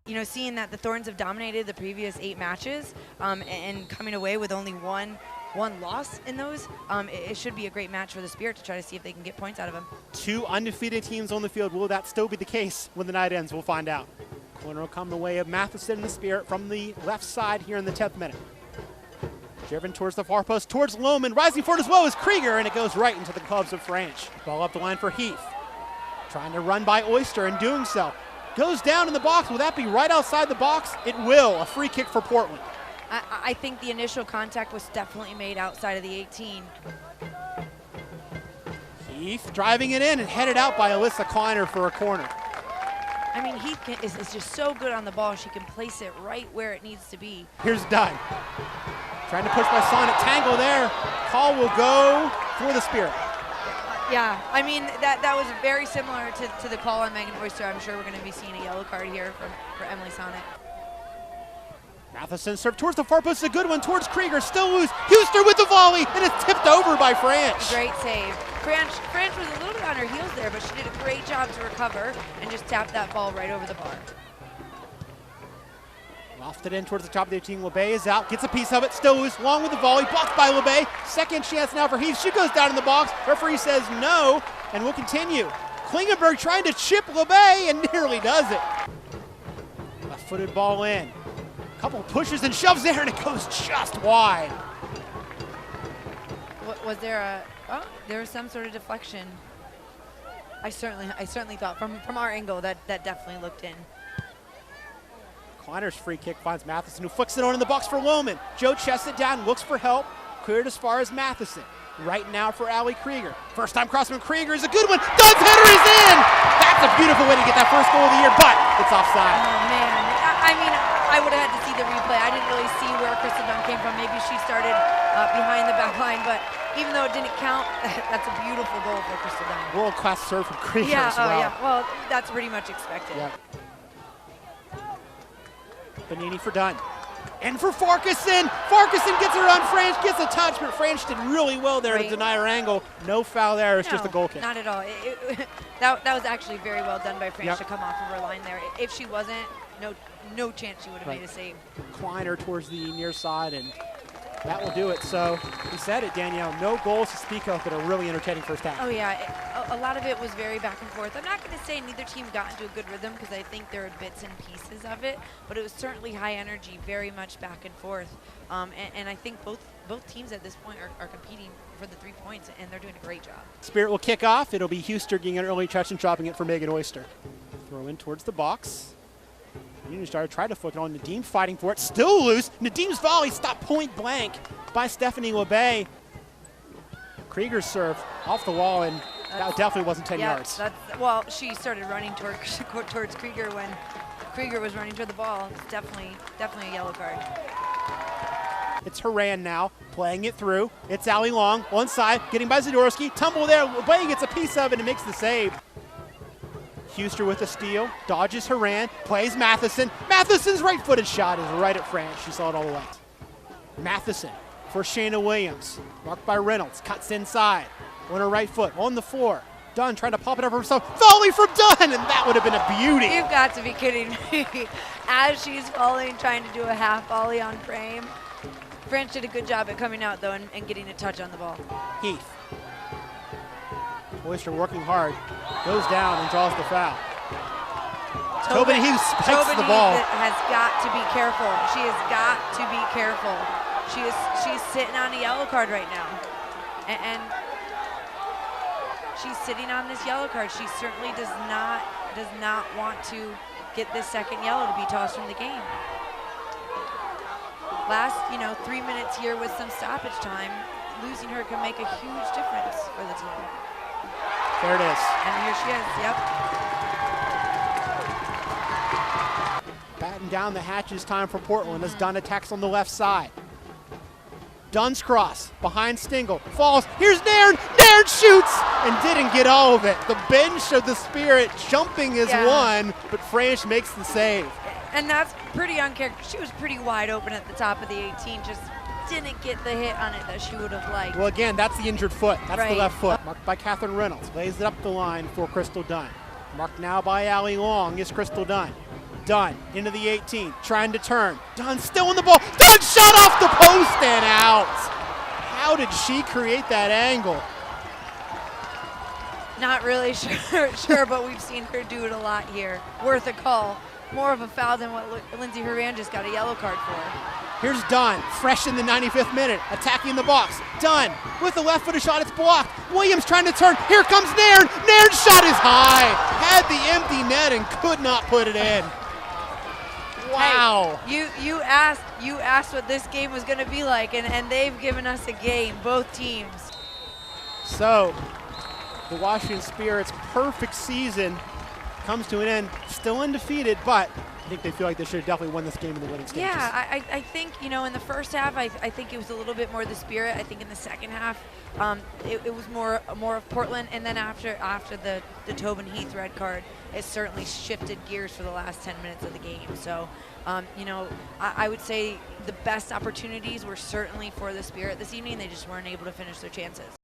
You know, seeing that the Thorns have dominated the previous 8 matches and coming away with only one loss in those, it should be a great match for the Spirit to try to see if they can get points out of them. 2 undefeated teams on the field. Will that still be the case when the night ends? We'll find out. Corner will come the way of Matheson and the Spirit from the left side here in the 10th minute. Driven towards the far post, towards Lohman. Rising forward as well as Krieger, and it goes right into the clubs of French. Ball up the line for Heath. Trying to run by Oyster and doing so. Goes down in the box. Will that be right outside the box? It will. A free kick for Portland. I think the initial contact was definitely made outside of the 18. Heath driving it in and headed out by Alyssa Kleiner for a corner. I mean, Heath is just so good on the ball. She can place it right where it needs to be. Here's Dunn. Trying to push by Sonic. Tangle there. Call will go for the Spirit. Yeah, I mean, that was very similar to the call on Megan Oyster. I'm sure we're going to be seeing a yellow card here for Emily Sonic. Matheson served towards the far post, a good one towards Krieger, still loose. Huster with the volley, and it's tipped over by French. Great save. French was a little bit on her heels there, but she did a great job to recover and just tapped that ball right over the bar. Lofted in towards the top of the 18. LeBay is out, gets a piece of it, still loose, long with the volley, blocked by LeBay. Second chance now for Heath. She goes down in the box. Referee says no, and we'll continue. Klingenberg trying to chip LeBay and nearly does it. Left-footed ball in. Couple pushes and shoves there, and it goes just wide. Was there there was some sort of deflection. I certainly thought from our angle that definitely looked in. Kleiner's free kick finds Matheson, who flicks it on in the box for Lohman. Joe chests it down, looks for help, cleared as far as Matheson. Right now for Allie Krieger. First time crossman Krieger is a good one. Dunn's header is in! That's a beautiful way to get that first goal of the year, but it's offside. Oh man, I mean, I would have had to see the replay. I didn't really see where Crystal Dunn came from. Maybe she started behind the back line, but even though it didn't count, that's a beautiful goal for Crystal Dunn. World-class serve from Krieger as well. Yeah, well, that's pretty much expected. Yeah. Bonini for Dunn. And for Farquharson. Farquharson gets her on French, gets a touch, but French did really well there to deny her angle. No foul there, it's just a goal kick. Not at all. That was actually very well done by French to come off of her line there. If she wasn't, no chance she would have made a save. Kleiner towards the near side, and that will do it. So we said it, Danielle, no goals to speak of, but a really entertaining first half. Oh yeah, a lot of it was very back and forth. I'm not going to say neither team got into a good rhythm because I think there are bits and pieces of it, but it was certainly high energy, very much back and forth. And I think both teams at this point are competing for the 3 points, and they're doing a great job. Spirit will kick off. It'll be Huster getting an early touch and dropping it for Megan Oyster. Throw in towards the box. Union Star tried to flick it on. Nadim fighting for it. Still loose. Nadim's volley stopped point blank by Stephanie LeBay. Krieger's serve off the wall, and that definitely wasn't 10 yards. Well, she started running towards Krieger when Krieger was running toward the ball. It's definitely a yellow card. It's Horan now, playing it through. It's Allie Long, one side, getting by Zadorski. Tumble there. LeBay gets a piece of it and makes the save. Huster with a steal, dodges Horan, plays Matheson. Matheson's right-footed shot is right at French. She saw it all the way. Matheson for Shayna Williams, marked by Reynolds, cuts inside on her right foot, on the floor. Dunn trying to pop it up for herself. Volley from Dunn, and that would have been a beauty. You've got to be kidding me. As she's falling, trying to do a half volley on frame. French did a good job at coming out, though, and getting a touch on the ball. Heath. Oyster working hard, goes down and draws the foul. Tobin Heath spikes the ball. Has got to be careful. She has got to be careful. She's sitting on a yellow card right now, and she's sitting on this yellow card. She certainly does not want to get this second yellow to be tossed from the game. Last 3 minutes here with some stoppage time, losing her can make a huge difference for the team. There it is. And here she is, yep. Batten down the hatches, time for Portland as Dunn attacks on the left side. Dunn's cross, behind Stingle, falls, here's Nairn! Nairn shoots! And didn't get all of it. The bench of the Spirit jumping is one, but French makes the save. And that's pretty uncharacteristic. She was pretty wide open at the top of the 18, just didn't get the hit on it that she would have liked. Well, again, that's the injured foot. That's the left foot. Marked by Catherine Reynolds. Lays it up the line for Crystal Dunn. Marked now by Allie Long is Crystal Dunn. Dunn into the 18, trying to turn. Dunn still in the ball. Dunn shot off the post and out. How did she create that angle? Not really sure, but we've seen her do it a lot here. Worth a call. More of a foul than what Lindsay Horan just got a yellow card for. Here's Dunn, fresh in the 95th minute, attacking the box. Dunn with the left-footed shot, it's blocked. Williams trying to turn. Here comes Nairn. Nairn's shot is high. Had the empty net and could not put it in. Wow. Hey, you asked what this game was going to be like, and they've given us a game, both teams. So, the Washington Spirit's perfect season comes to an end. Still undefeated, but I think they feel like they should have definitely won this game in the winning stages. Yeah, I think, in the first half, I think it was a little bit more the Spirit. I think in the second half, it was more of Portland, and then after the Tobin Heath red card, it certainly shifted gears for the last 10 minutes of the game. So, I would say the best opportunities were certainly for the Spirit this evening. They just weren't able to finish their chances.